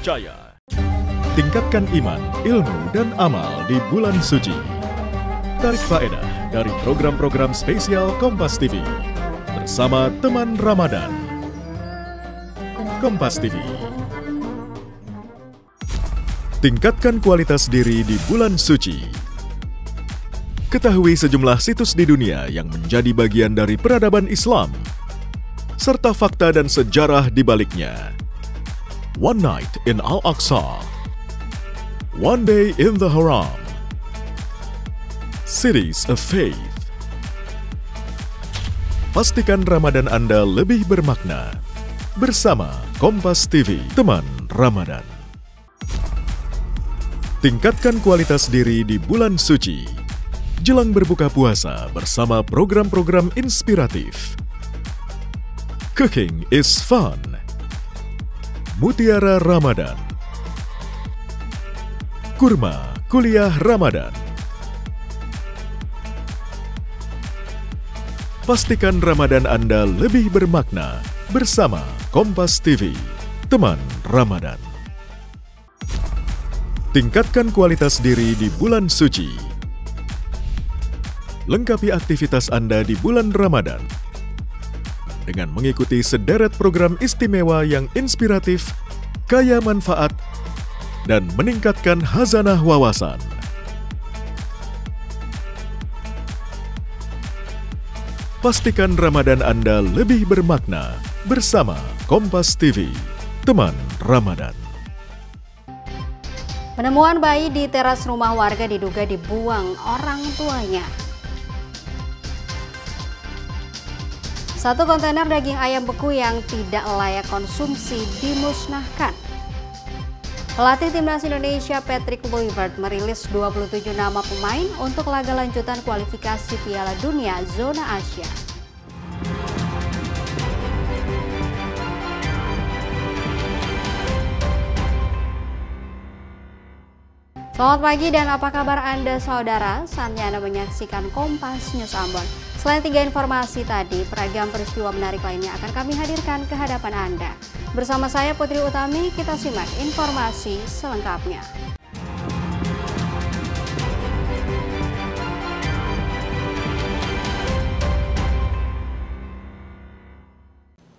terpercaya. Tingkatkan iman, ilmu, dan amal di bulan suci. Tarik faedah dari program-program spesial Kompas TV bersama teman Ramadan. Kompas TV. Tingkatkan kualitas diri di bulan suci. Ketahui sejumlah situs di dunia yang menjadi bagian dari peradaban Islam, serta fakta dan sejarah di baliknya. One Night in Al-Aqsa, One Day in the Haram, Cities of Faith. Pastikan Ramadan Anda lebih bermakna bersama Kompas TV, teman Ramadan. Tingkatkan kualitas diri di bulan suci. Jelang berbuka puasa bersama program-program inspiratif. Cooking is fun. Mutiara Ramadan. Kurma Kuliah Ramadan. Pastikan Ramadan Anda lebih bermakna bersama Kompas TV, teman Ramadan. Tingkatkan kualitas diri di bulan suci. Lengkapi aktivitas Anda di bulan Ramadan dengan mengikuti sederet program istimewa yang inspiratif, kaya manfaat, dan meningkatkan khazanah wawasan. Pastikan Ramadan Anda lebih bermakna bersama Kompas TV, teman Ramadan. Penemuan bayi di teras rumah warga diduga dibuang orang tuanya. Satu kontainer daging ayam beku yang tidak layak konsumsi dimusnahkan. Pelatih Timnas Indonesia Patrick Kluivert merilis 27 nama pemain untuk laga lanjutan kualifikasi Piala Dunia Zona Asia. Selamat pagi dan apa kabar Anda saudara? Saatnya Anda menyaksikan Kompas News Ambon. Selain 3 informasi tadi, beragam peristiwa menarik lainnya akan kami hadirkan ke hadapan Anda. Bersama saya Putri Utami, kita simak informasi selengkapnya.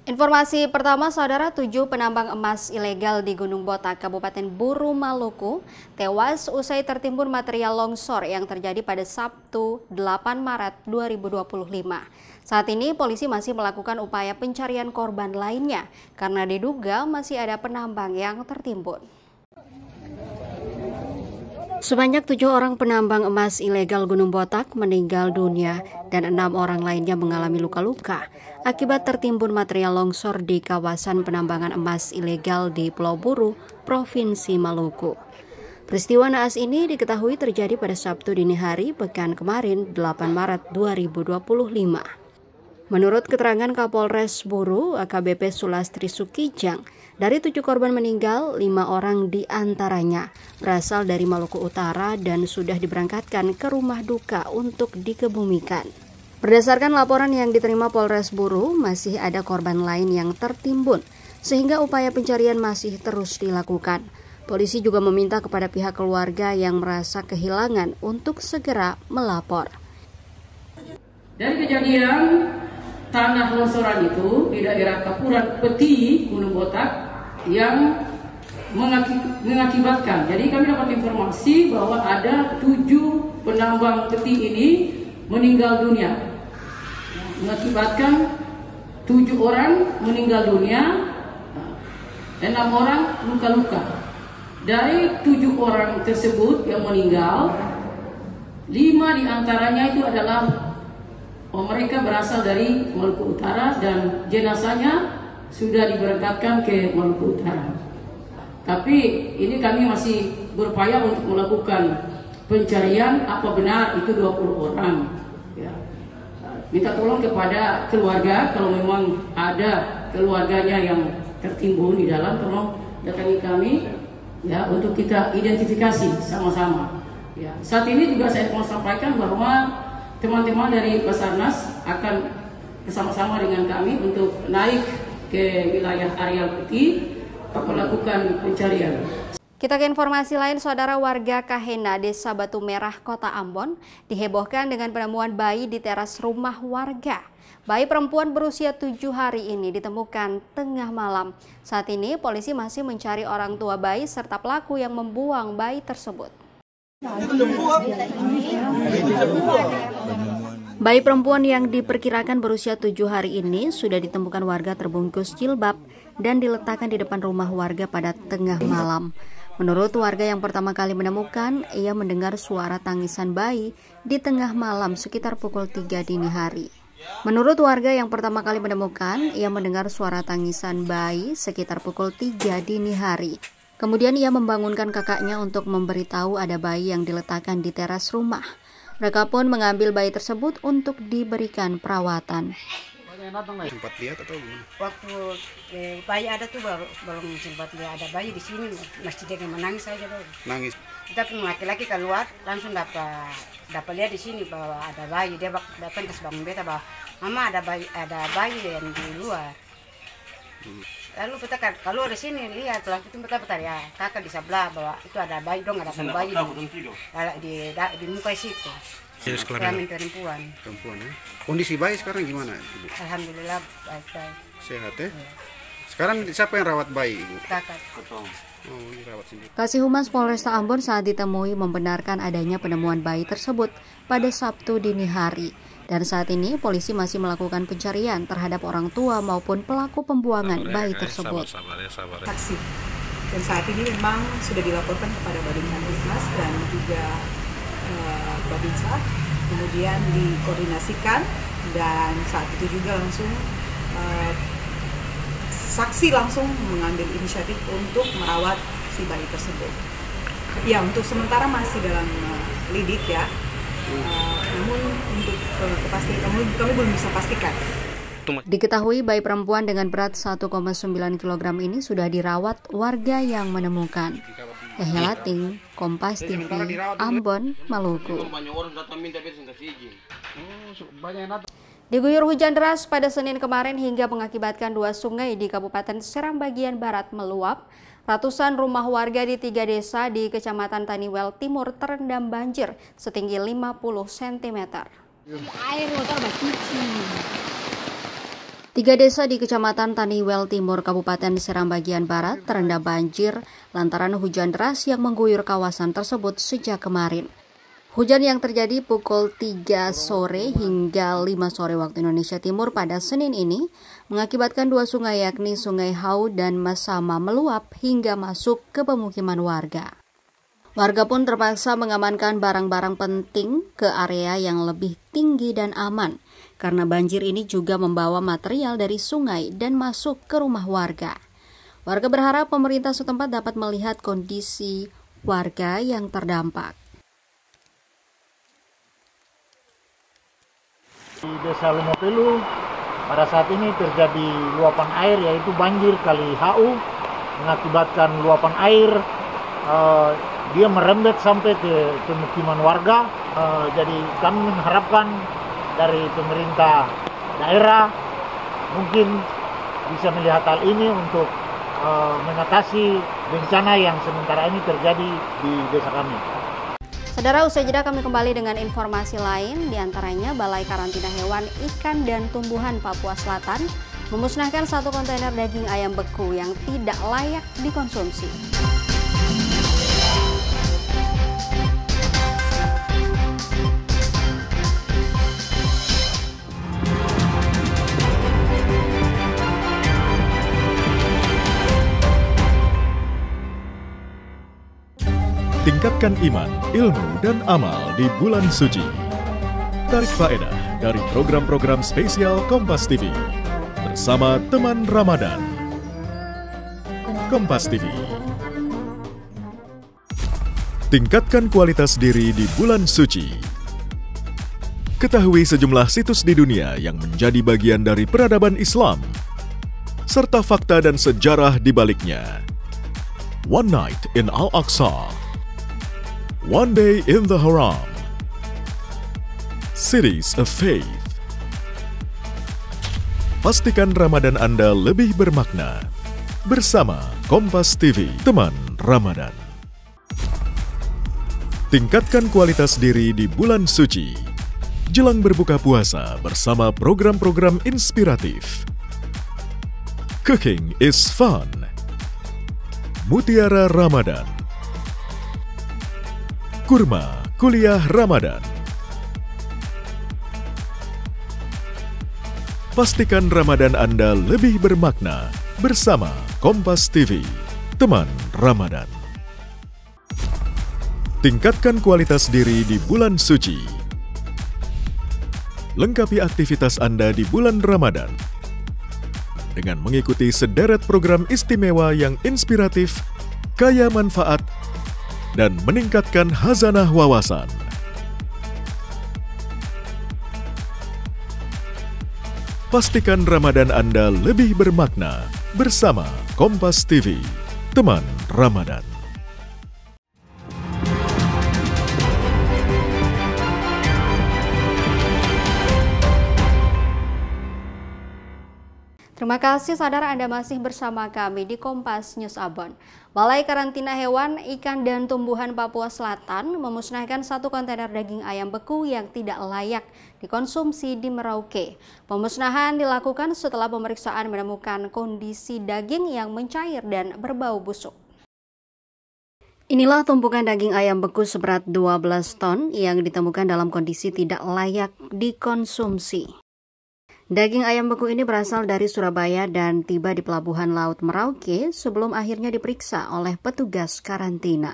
Informasi pertama, saudara, 7 penambang emas ilegal di Gunung Botak, Kabupaten Buru, Maluku, tewas usai tertimbun material longsor yang terjadi pada Sabtu 8 Maret 2025. Saat ini polisi masih melakukan upaya pencarian korban lainnya karena diduga masih ada penambang yang tertimbun. Sebanyak 7 orang penambang emas ilegal Gunung Botak meninggal dunia dan 6 orang lainnya mengalami luka-luka akibat tertimbun material longsor di kawasan penambangan emas ilegal di Pulau Buru, Provinsi Maluku. Peristiwa naas ini diketahui terjadi pada Sabtu dini hari pekan kemarin 8 Maret 2025. Menurut keterangan Kapolres Buru, AKBP Sulastri Sukijang, dari 7 korban meninggal, 5 orang diantaranya berasal dari Maluku Utara dan sudah diberangkatkan ke rumah duka untuk dikebumikan. Berdasarkan laporan yang diterima Polres Buru, masih ada korban lain yang tertimbun, sehingga upaya pencarian masih terus dilakukan. Polisi juga meminta kepada pihak keluarga yang merasa kehilangan untuk segera melapor. Dari kejadian tanah longsoran itu di daerah Kapuran Peti, Gunung Botak yang mengakibatkan, jadi kami dapat informasi bahwa ada 7 penambang peti ini meninggal dunia, mengakibatkan 7 orang meninggal dunia, 6 orang luka-luka. Dari 7 orang tersebut yang meninggal, 5 diantaranya itu adalah mereka berasal dari Maluku Utara dan jenazahnya sudah diberangkatkan ke Maluku Utara. Tapi ini kami masih berupaya untuk melakukan pencarian apa benar itu 20 orang. Ya. Minta tolong kepada keluarga kalau memang ada keluarganya yang tertimbun di dalam, tolong datangi kami ya untuk kita identifikasi sama-sama. Ya. Saat ini juga saya mau sampaikan bahwa teman-teman dari Basarnas akan bersama-sama dengan kami untuk naik ke wilayah areal Peti melakukan pencarian. Kita ke informasi lain, saudara. Warga Kahena, Desa Batu Merah, Kota Ambon, dihebohkan dengan penemuan bayi di teras rumah warga. Bayi perempuan berusia 7 hari ini ditemukan tengah malam. Saat ini polisi masih mencari orang tua bayi serta pelaku yang membuang bayi tersebut. Bayi perempuan yang diperkirakan berusia 7 hari ini sudah ditemukan warga terbungkus jilbab dan diletakkan di depan rumah warga pada tengah malam. Menurut warga yang pertama kali menemukan, ia mendengar suara tangisan bayi di tengah malam sekitar pukul 3 dini hari. Menurut warga yang pertama kali menemukan, ia mendengar suara tangisan bayi sekitar pukul 3 dini hari. Kemudian ia membangunkan kakaknya untuk memberitahu ada bayi yang diletakkan di teras rumah. Mereka pun mengambil bayi tersebut untuk diberikan perawatan. Sempat lihat atau gimana? Waktu bayi ada tuh belum sempat lihat ada bayi di sini, masih dia menangis saja baru. Nangis. Tapi laki-laki keluar langsung dapat lihat di sini bahwa ada bayi. Dia datang ke bangun beta bahwa mama ada bayi yang di luar. Lalu kita keluar di sini lihat, lalu itu kita ya kakak di sebelah bahwa itu ada bayi dong, ada bayi di muka situ. Kelamin perempuan. Ya. Kondisi bayi sekarang gimana, Ibu? Alhamdulillah baik-baik. Sehat ya? Sekarang siapa yang rawat bayi, Ibu? Kakak. Oh, dirawat sendiri. Kasih Humas Polresta Ambon saat ditemui membenarkan adanya penemuan bayi tersebut pada Sabtu dini hari. Dan saat ini polisi masih melakukan pencarian terhadap orang tua maupun pelaku pembuangan bayi tersebut. Saksi. Dan saat ini memang sudah dilaporkan kepada Babinsa Humas dan juga Babinsa, kemudian dikoordinasikan dan saat itu juga langsung saksi langsung mengambil inisiatif untuk merawat si bayi tersebut. Ya, untuk sementara masih dalam lidik ya. Namun untuk kepastian kami belum bisa pastikan. Diketahui bayi perempuan dengan berat 1,9 kg ini sudah dirawat warga yang menemukan. Ehelating, Kompas TV, Ambon, Maluku. Diguyur hujan deras pada Senin kemarin hingga mengakibatkan 2 sungai di Kabupaten Seram bagian barat meluap. Ratusan rumah warga di 3 desa di Kecamatan Taniwel Timur terendam banjir setinggi 50 cm. 3 desa di Kecamatan Taniwel Timur, Kabupaten Seram bagian barat terendam banjir lantaran hujan deras yang mengguyur kawasan tersebut sejak kemarin. Hujan yang terjadi pukul 3 sore hingga 5 sore waktu Indonesia Timur pada Senin ini mengakibatkan 2 sungai yakni Sungai Hau dan Masama meluap hingga masuk ke pemukiman warga. Warga pun terpaksa mengamankan barang-barang penting ke area yang lebih tinggi dan aman karena banjir ini juga membawa material dari sungai dan masuk ke rumah warga. Warga berharap pemerintah setempat dapat melihat kondisi warga yang terdampak. Di Desa Lumopelu pada saat ini terjadi luapan air yaitu banjir Kali Hau mengakibatkan luapan air dia merembet sampai ke pemukiman warga. Jadi kami mengharapkan dari pemerintah daerah mungkin bisa melihat hal ini untuk mengatasi bencana yang sementara ini terjadi di desa kami. Saudara, usai jeda kami kembali dengan informasi lain, diantaranya Balai Karantina Hewan, Ikan, dan Tumbuhan Papua Selatan memusnahkan 1 kontainer daging ayam beku yang tidak layak dikonsumsi. Tingkatkan iman, ilmu, dan amal di bulan suci. Tarik faedah dari program-program spesial Kompas TV bersama teman Ramadan. Kompas TV. Tingkatkan kualitas diri di bulan suci. Ketahui sejumlah situs di dunia yang menjadi bagian dari peradaban Islam, serta fakta dan sejarah di baliknya. One Night in Al-Aqsa, One Day in the Haram, Cities of Faith. Pastikan Ramadan Anda lebih bermakna. bersama Kompas TV, teman Ramadan. Tingkatkan kualitas diri di bulan suci. Jelang berbuka puasa bersama program-program inspiratif. Cooking is fun. Mutiara Ramadan. Kurma Kuliah Ramadan. Pastikan Ramadan Anda lebih bermakna bersama Kompas TV, teman Ramadan. Tingkatkan kualitas diri di bulan suci. Lengkapi aktivitas Anda di bulan Ramadan dengan mengikuti sederet program istimewa yang inspiratif, kaya manfaat, dan meningkatkan khazanah wawasan. Pastikan Ramadan Anda lebih bermakna bersama Kompas TV, teman Ramadan. Terima kasih saudara Anda masih bersama kami di Kompas News Abon. Balai Karantina Hewan, Ikan dan Tumbuhan Papua Selatan memusnahkan 1 kontainer daging ayam beku yang tidak layak dikonsumsi di Merauke. Pemusnahan dilakukan setelah pemeriksaan menemukan kondisi daging yang mencair dan berbau busuk. Inilah tumpukan daging ayam beku seberat 12 ton yang ditemukan dalam kondisi tidak layak dikonsumsi. Daging ayam beku ini berasal dari Surabaya dan tiba di Pelabuhan Laut Merauke sebelum akhirnya diperiksa oleh petugas karantina.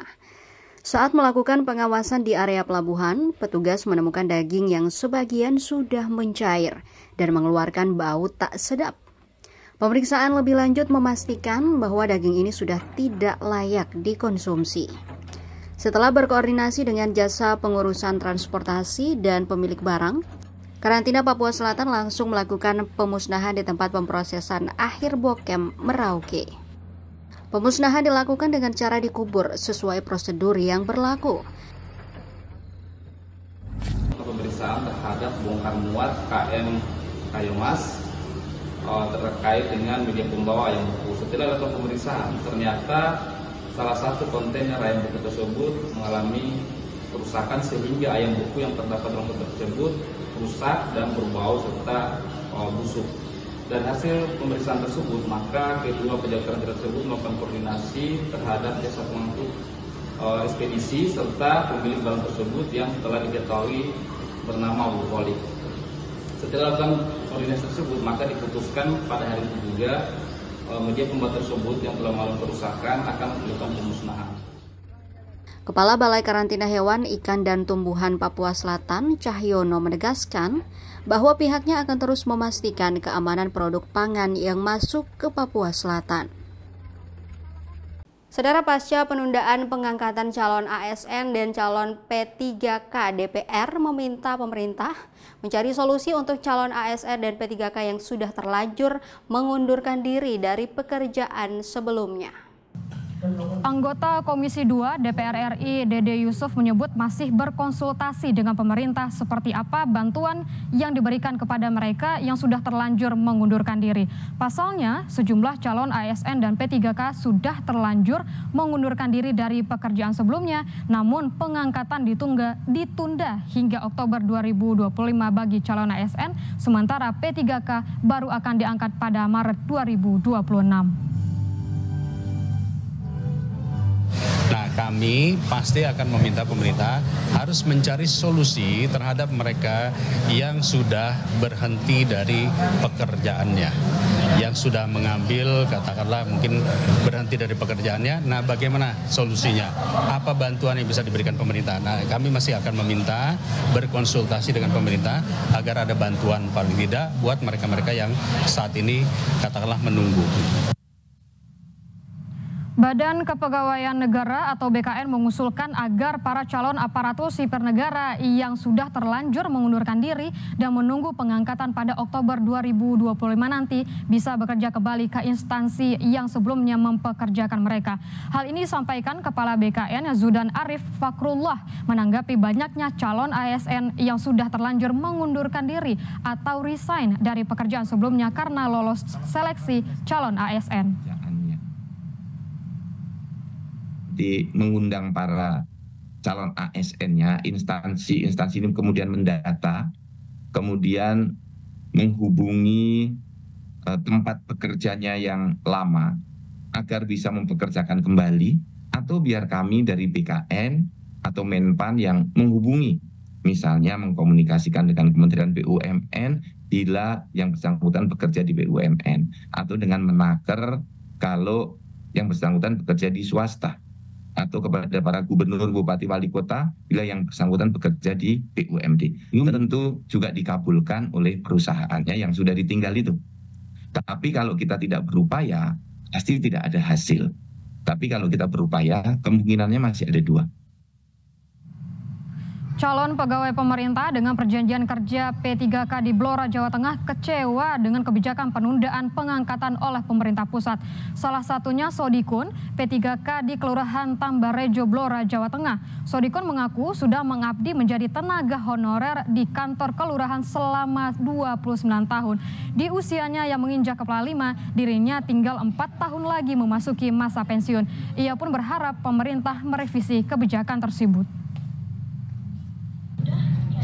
Saat melakukan pengawasan di area pelabuhan, petugas menemukan daging yang sebagian sudah mencair dan mengeluarkan bau tak sedap. Pemeriksaan lebih lanjut memastikan bahwa daging ini sudah tidak layak dikonsumsi. Setelah berkoordinasi dengan jasa pengurusan transportasi dan pemilik barang, Karantina Papua Selatan langsung melakukan pemusnahan di tempat pemprosesan akhir Bokem, Merauke. Pemusnahan dilakukan dengan cara dikubur sesuai prosedur yang berlaku. Pemeriksaan terhadap bongkar muat KM Kayomas terkait dengan media pembawa ayam beku. Setelah dilakukan pemeriksaan, ternyata salah satu kontainer ayam beku tersebut mengalami kerusakan sehingga ayam beku yang terdapat dalam kontainer tersebut rusak dan berbau serta busuk. Dan hasil pemeriksaan tersebut, maka kedua pejabat tersebut melakukan koordinasi terhadap jasa pengangkut ekspedisi serta pemilik barang tersebut yang telah diketahui bernama Abu Khalid. Setelah melakukan koordinasi tersebut, maka diputuskan pada hari itu juga media pembawa tersebut yang telah melakukan kerusakan akan dilakukan pemusnahan. Kepala Balai Karantina Hewan, Ikan dan Tumbuhan Papua Selatan, Cahyono menegaskan bahwa pihaknya akan terus memastikan keamanan produk pangan yang masuk ke Papua Selatan. Saudara, pasca penundaan pengangkatan calon ASN dan calon P3K, DPR meminta pemerintah mencari solusi untuk calon ASN dan P3K yang sudah terlanjur mengundurkan diri dari pekerjaan sebelumnya. Anggota Komisi 2 DPR RI Dede Yusuf menyebut masih berkonsultasi dengan pemerintah seperti apa bantuan yang diberikan kepada mereka yang sudah terlanjur mengundurkan diri. Pasalnya, sejumlah calon ASN dan P3K sudah terlanjur mengundurkan diri dari pekerjaan sebelumnya, namun pengangkatan ditunda hingga Oktober 2025 bagi calon ASN, sementara P3K baru akan diangkat pada Maret 2026. Nah, kami pasti akan meminta pemerintah harus mencari solusi terhadap mereka yang sudah berhenti dari pekerjaannya, yang sudah mengambil, katakanlah mungkin berhenti dari pekerjaannya. Nah, bagaimana solusinya? Apa bantuan yang bisa diberikan pemerintah? Nah, kami masih akan meminta berkonsultasi dengan pemerintah agar ada bantuan paling tidak buat mereka-mereka yang saat ini katakanlah menunggu. Badan Kepegawaian Negara atau BKN mengusulkan agar para calon aparatur sipil negara yang sudah terlanjur mengundurkan diri dan menunggu pengangkatan pada Oktober 2025 nanti bisa bekerja kembali ke instansi yang sebelumnya mempekerjakan mereka. Hal ini disampaikan Kepala BKN Zudan Arif Fakrullah menanggapi banyaknya calon ASN yang sudah terlanjur mengundurkan diri atau resign dari pekerjaan sebelumnya karena lolos seleksi calon ASN. seperti mengundang para calon ASN-nya, instansi ini kemudian mendata, kemudian menghubungi tempat pekerjanya yang lama agar bisa mempekerjakan kembali, atau biar kami dari BKN atau Menpan yang menghubungi, misalnya mengkomunikasikan dengan Kementerian BUMN bila yang bersangkutan bekerja di BUMN, atau dengan Menaker kalau yang bersangkutan bekerja di swasta, atau kepada para gubernur, bupati, wali kota bila yang bersangkutan bekerja di BUMD. Ini tentu juga dikabulkan oleh perusahaannya yang sudah ditinggal itu. Tapi kalau kita tidak berupaya, pasti tidak ada hasil. Tapi kalau kita berupaya, kemungkinannya masih ada 2. Calon pegawai pemerintah dengan perjanjian kerja P3K di Blora, Jawa Tengah kecewa dengan kebijakan penundaan pengangkatan oleh pemerintah pusat. Salah satunya Sodikun, P3K di Kelurahan Tambarejo, Blora, Jawa Tengah. Sodikun mengaku sudah mengabdi menjadi tenaga honorer di kantor kelurahan selama 29 tahun. Di usianya yang menginjak kepala 5, dirinya tinggal 4 tahun lagi memasuki masa pensiun. Ia pun berharap pemerintah merevisi kebijakan tersebut.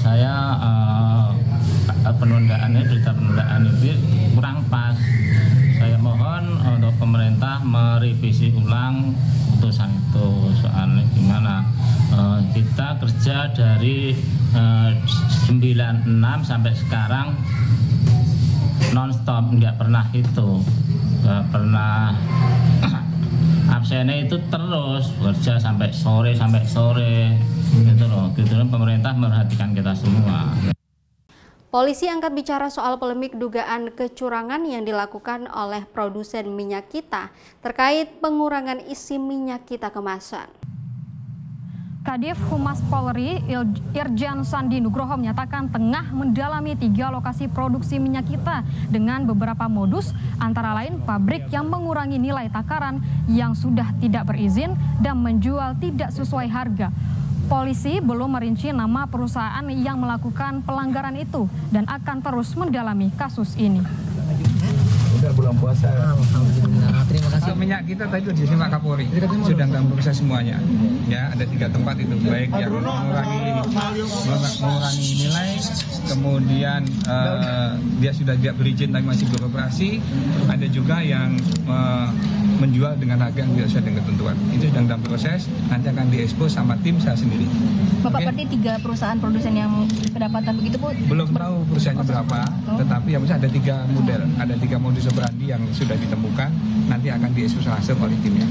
Saya berita penundaan itu kurang pas. Saya mohon untuk pemerintah merevisi ulang putusan itu. Soalnya gimana, kita kerja dari 96 sampai sekarang non-stop, nggak pernah absennya itu terus bekerja sampai sore gitu loh. Pemerintah memperhatikan kita semua. Polisi angkat bicara soal polemik dugaan kecurangan yang dilakukan oleh produsen minyak kita terkait pengurangan isi minyak kita kemasan. Kadif Humas Polri Irjen Sandi Nugroho menyatakan tengah mendalami 3 lokasi produksi minyak kita dengan beberapa modus, antara lain pabrik yang mengurangi nilai takaran yang sudah tidak berizin dan menjual tidak sesuai harga. Polisi belum merinci nama perusahaan yang melakukan pelanggaran itu dan akan terus mendalami kasus ini. Udah bulan puasa. Alhamdulillah. Terima kasih. Minyak kita tadi itu di Pak Kapolri sudah dalam proses semuanya. Ya, ada 3 tempat itu, baik yang mengurangi nilai, kemudian dia sudah tidak berizin tapi masih beroperasi. Ada juga yang menjual dengan harga yang tidak sesuai dengan ketentuan. Itu sedang dalam proses, nanti akan diekspos sama tim saya sendiri. Bapak, berarti 3 perusahaan produsen yang kedapatan begitu, Bu? Belum tahu perusahaannya berapa, tetapi yang ada 3 model, ada 3 modus operandi yang sudah ditemukan, nanti akan diekspos langsung oleh timnya.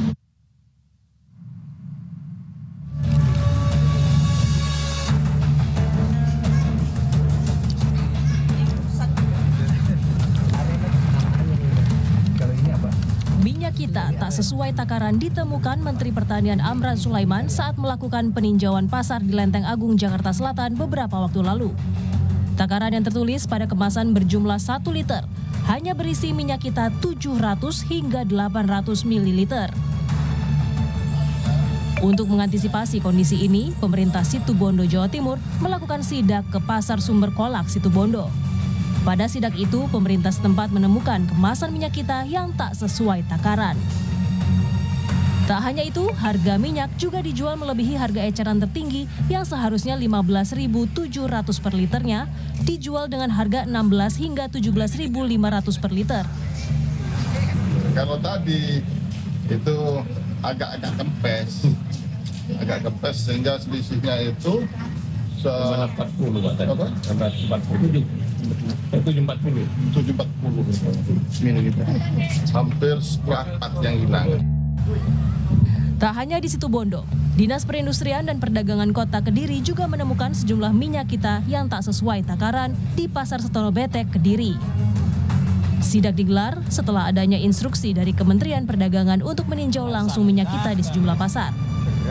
Minyak kita tak sesuai takaran ditemukan Menteri Pertanian Amran Sulaiman saat melakukan peninjauan pasar di Lenteng Agung, Jakarta Selatan beberapa waktu lalu. Takaran yang tertulis pada kemasan berjumlah 1 liter hanya berisi minyak kita 700 hingga 800 ml. Untuk mengantisipasi kondisi ini, pemerintah Situbondo, Jawa Timur melakukan sidak ke Pasar Sumber Kolak Situbondo. Pada sidak itu, pemerintah setempat menemukan kemasan minyak kita yang tak sesuai takaran. Tak hanya itu, harga minyak juga dijual melebihi harga eceran tertinggi yang seharusnya 15.700 per liternya, dijual dengan harga 16 hingga 17.500 per liter. Kalau tadi itu agak kempes sehingga selisihnya itu 740 ml, hampir seperempat yang hilang. Tak hanya di Situbondo, Dinas Perindustrian dan Perdagangan Kota Kediri juga menemukan sejumlah minyak kita yang tak sesuai takaran di Pasar Setono Betek, Kediri. Sidak digelar setelah adanya instruksi dari Kementerian Perdagangan untuk meninjau langsung minyak kita di sejumlah pasar.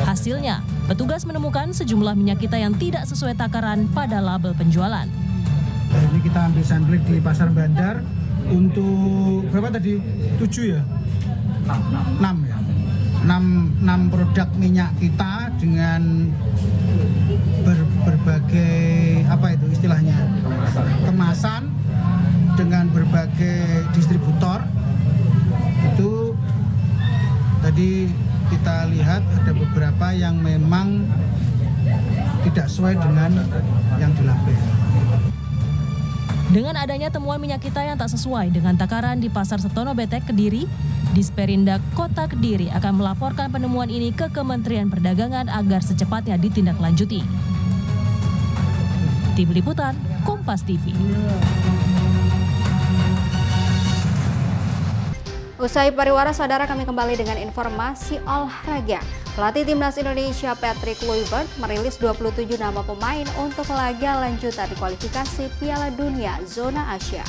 Hasilnya, petugas menemukan sejumlah minyak kita yang tidak sesuai takaran pada label penjualan. Ini kita ambil sampling di Pasar Bandar untuk berapa tadi? 7 ya? 6 ya? 6 produk minyak kita dengan berbagai apa itu istilahnya kemasan dengan berbagai distributor. Itu tadi kita lihat produk, ada beberapa yang memang tidak sesuai dengan yang dilabel. Dengan adanya temuan minyak kita yang tak sesuai dengan takaran di Pasar Setono Betek, Kediri, Disperindak Kota Kediri akan melaporkan penemuan ini ke Kementerian Perdagangan agar secepatnya ditindaklanjuti. Tim Liputan, Kompas TV. Usai pariwara, saudara, kami kembali dengan informasi olahraga. Pelatih Timnas Indonesia Patrick Kluivert merilis 27 nama pemain untuk laga lanjutan kualifikasi Piala Dunia Zona Asia.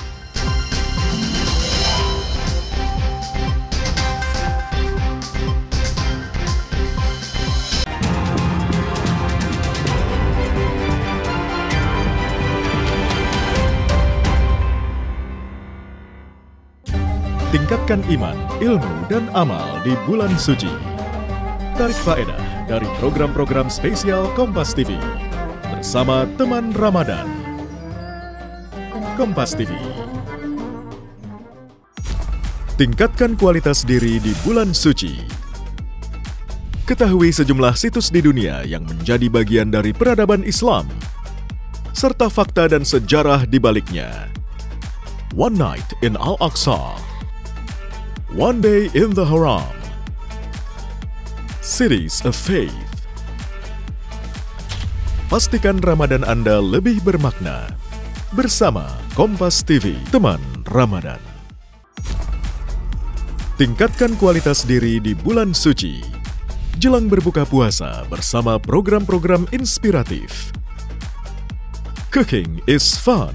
Tingkatkan iman, ilmu, dan amal di bulan suci. Tarik faedah dari program-program spesial Kompas TV bersama teman Ramadan. Kompas TV. Tingkatkan kualitas diri di bulan suci. Ketahui sejumlah situs di dunia yang menjadi bagian dari peradaban Islam, serta fakta dan sejarah di baliknya. One Night in Al-Aqsa, One Day in the Haram, Cities of Faith. Pastikan Ramadan Anda lebih bermakna bersama Kompas TV, teman Ramadan. Tingkatkan kualitas diri di bulan suci. Jelang berbuka puasa bersama program-program inspiratif. Cooking is fun.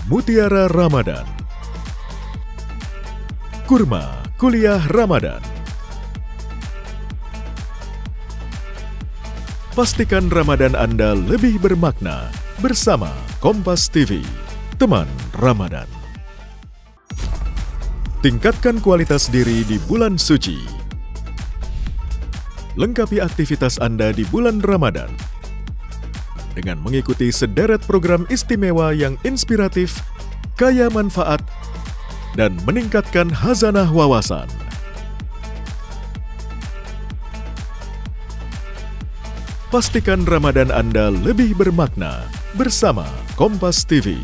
Mutiara Ramadan. Kurma Kuliah Ramadan. Pastikan Ramadan Anda lebih bermakna bersama Kompas TV, teman Ramadan. Tingkatkan kualitas diri di bulan suci. Lengkapi aktivitas Anda di bulan Ramadan dengan mengikuti sederet program istimewa yang inspiratif, kaya manfaat, dan meningkatkan khazanah wawasan. Pastikan Ramadan Anda lebih bermakna bersama Kompas TV,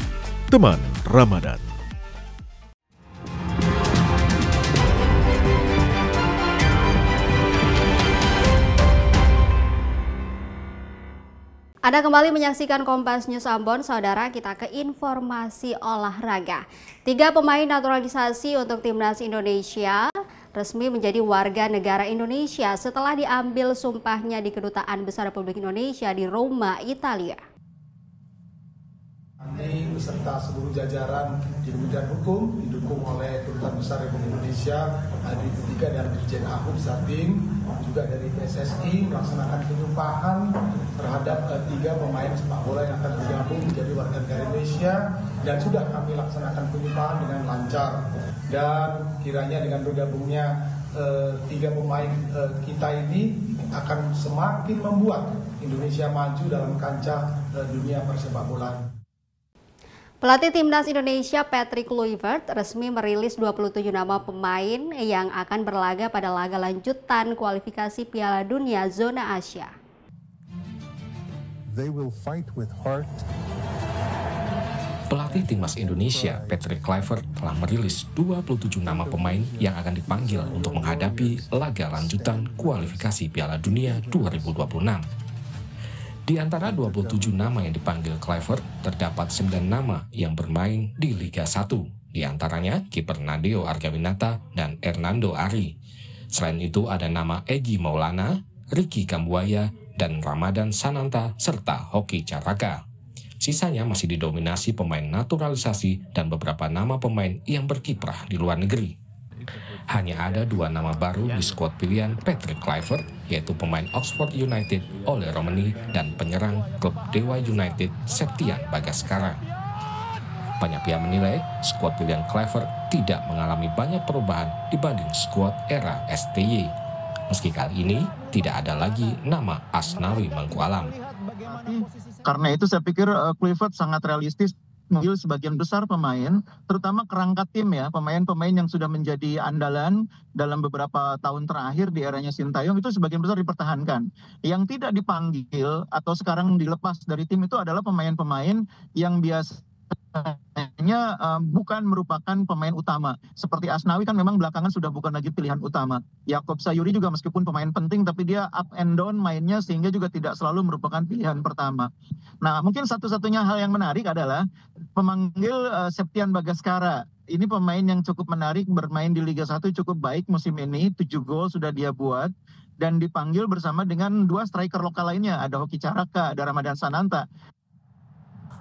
teman Ramadan. Anda kembali menyaksikan Kompas News Ambon, saudara. Kita ke informasi olahraga. 3 pemain naturalisasi untuk Timnas Indonesia resmi menjadi warga negara Indonesia setelah diambil sumpahnya di Kedutaan Besar Republik Indonesia di Roma, Italia. Kami beserta seluruh jajaran di Kementerian Hukum didukung oleh Kedutaan Besar Republik Indonesia, Adri Ketiga dan Dirjen Ahum Satim, juga dari PSSI melaksanakan penyumpahan terhadap 3 pemain sepak bola yang akan bergabung menjadi warga negara Indonesia, dan sudah kami laksanakan penyumpahan dengan lancar. Dan kiranya dengan bergabungnya 3 pemain kita ini akan semakin membuat Indonesia maju dalam kancah dunia persepak bolaan. Pelatih Timnas Indonesia Patrick Kluivert resmi merilis 27 nama pemain yang akan berlaga pada laga lanjutan kualifikasi Piala Dunia Zona Asia. They will fight with heart. Pelatih Timnas Indonesia Patrick Kluivert telah merilis 27 nama pemain yang akan dipanggil untuk menghadapi laga lanjutan kualifikasi Piala Dunia 2026. Di antara 27 nama yang dipanggil Kluivert, terdapat 9 nama yang bermain di Liga 1. Di antaranya kiper Nadeo Argawinata dan Hernando Ari. Selain itu ada nama Egy Maulana, Ricky Kambuaya, dan Ramadan Sananta, serta Hoki Caraka. Sisanya masih didominasi pemain naturalisasi dan beberapa nama pemain yang berkiprah di luar negeri. Hanya ada 2 nama baru di skuad pilihan Patrick Kluivert, yaitu pemain Oxford United Ole Romani dan penyerang klub Dewa United Septian Bagaskara. Banyak pihak menilai skuad pilihan Kluivert tidak mengalami banyak perubahan dibanding skuad era STY. Meski kali ini tidak ada lagi nama Asnawi Mangkualam. Karena itu saya pikir Kluivert sangat realistis memanggil sebagian besar pemain, terutama kerangka tim ya, pemain-pemain yang sudah menjadi andalan dalam beberapa tahun terakhir di eranya Sintayong itu sebagian besar dipertahankan. Yang tidak dipanggil atau sekarang dilepas dari tim itu adalah pemain-pemain yang biasanya bukan merupakan pemain utama. Seperti Asnawi kan memang belakangan sudah bukan lagi pilihan utama. Yaakob Sayuri juga meskipun pemain penting tapi dia up and down mainnya sehingga juga tidak selalu merupakan pilihan pertama. Nah mungkin satu-satunya hal yang menarik adalah pemanggil Septian Bagaskara. Ini pemain yang cukup menarik, bermain di Liga 1 cukup baik musim ini, 7 gol sudah dia buat. Dan dipanggil bersama dengan 2 striker lokal lainnya, ada Hoki Caraka, ada Ramadan Sananta.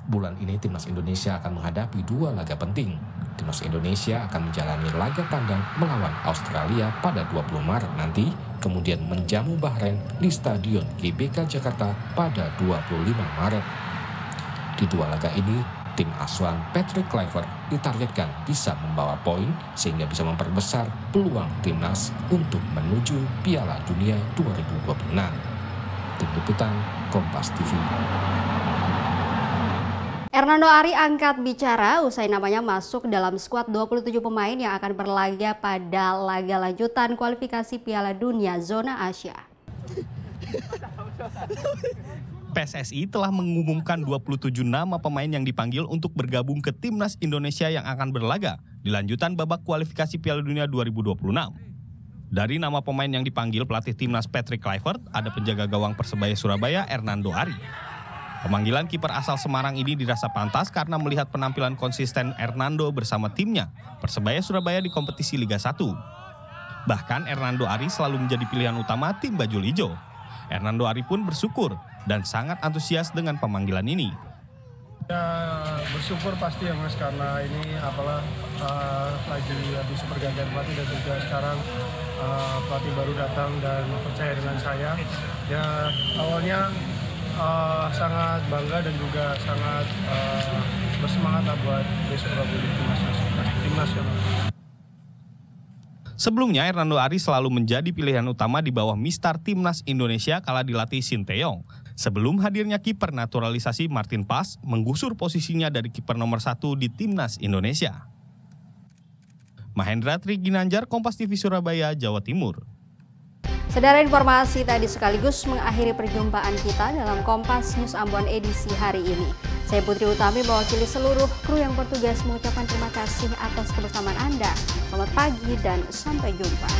Bulan ini Timnas Indonesia akan menghadapi 2 laga penting. Timnas Indonesia akan menjalani laga tandang melawan Australia pada 20 Maret nanti, kemudian menjamu Bahrain di Stadion GBK Jakarta pada 25 Maret. Di 2 laga ini, tim asuhan Patrick Kluivert ditargetkan bisa membawa poin sehingga bisa memperbesar peluang Timnas untuk menuju Piala Dunia 2026. Tim Liputan Kompas TV. Hernando Ari angkat bicara usai namanya masuk dalam skuad 27 pemain yang akan berlaga pada laga lanjutan kualifikasi Piala Dunia Zona Asia. PSSI telah mengumumkan 27 nama pemain yang dipanggil untuk bergabung ke Timnas Indonesia yang akan berlaga di lanjutan babak kualifikasi Piala Dunia 2026. Dari nama pemain yang dipanggil pelatih Timnas Patrick Kluivert, ada penjaga gawang Persebaya Surabaya Hernando Ari. Pemanggilan kiper asal Semarang ini dirasa pantas karena melihat penampilan konsisten Hernando bersama timnya, Persebaya Surabaya di kompetisi Liga 1. Bahkan Hernando Ari selalu menjadi pilihan utama tim Bajul Ijo. Hernando Ari pun bersyukur dan sangat antusias dengan pemanggilan ini. Ya bersyukur pasti ya Mas, karena ini lagi habis pergantian pelatih dan juga sekarang pelatih baru datang dan percaya dengan saya. Ya awalnya sangat bangga dan juga sangat bersemangat lah buat besok gabung di tim nasional. Sebelumnya Hernando Ari selalu menjadi pilihan utama di bawah Mistar Timnas Indonesia kala dilatih Sinteyong. Sebelum hadirnya kiper naturalisasi Martin Pas menggusur posisinya dari kiper nomor 1 di Timnas Indonesia. Mahendra Triginanjar, Kompas TV Surabaya, Jawa Timur. Saudara, informasi tadi sekaligus mengakhiri perjumpaan kita dalam Kompas News Ambon edisi hari ini. Saya Putri Utami mewakili seluruh kru yang bertugas mengucapkan terima kasih atas kebersamaan Anda. Selamat pagi dan sampai jumpa.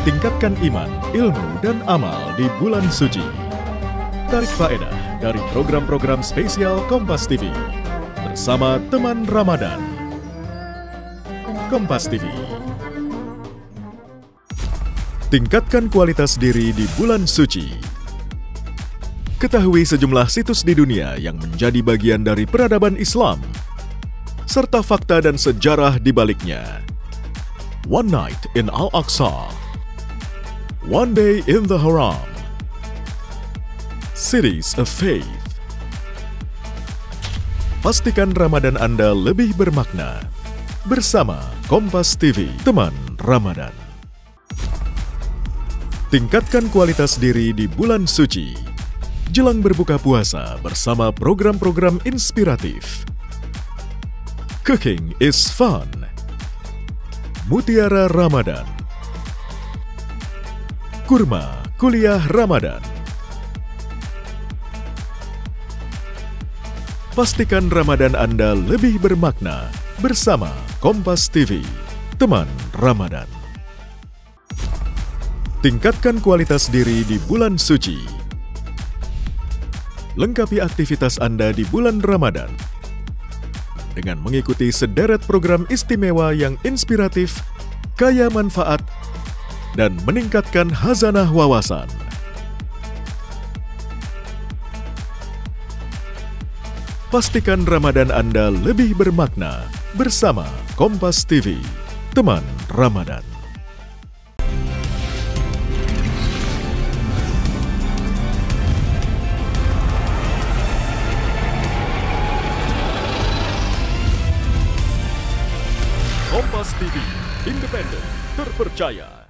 Tingkatkan iman, ilmu, dan amal di bulan suci. Tarik faedah dari program-program spesial Kompas TV bersama teman Ramadan. Kompas TV. Tingkatkan kualitas diri di bulan suci. Ketahui sejumlah situs di dunia yang menjadi bagian dari peradaban Islam, serta fakta dan sejarah di baliknya. One Night in Al-Aqsa, One Day in the Haram, Cities of Faith. Pastikan Ramadan Anda lebih bermakna bersama Kompas TV, teman Ramadan. Tingkatkan kualitas diri di bulan suci. Jelang berbuka puasa bersama program-program inspiratif. Cooking is fun. Mutiara Ramadan. Kurma Kuliah Ramadan. Pastikan Ramadan Anda lebih bermakna bersama Kompas TV, teman Ramadan. Tingkatkan kualitas diri di bulan suci. Lengkapi aktivitas Anda di bulan Ramadan dengan mengikuti sederet program istimewa yang inspiratif, kaya manfaat, dan meningkatkan khazanah wawasan. Pastikan Ramadan Anda lebih bermakna bersama Kompas TV, teman Ramadan. Kompas TV, independen, terpercaya.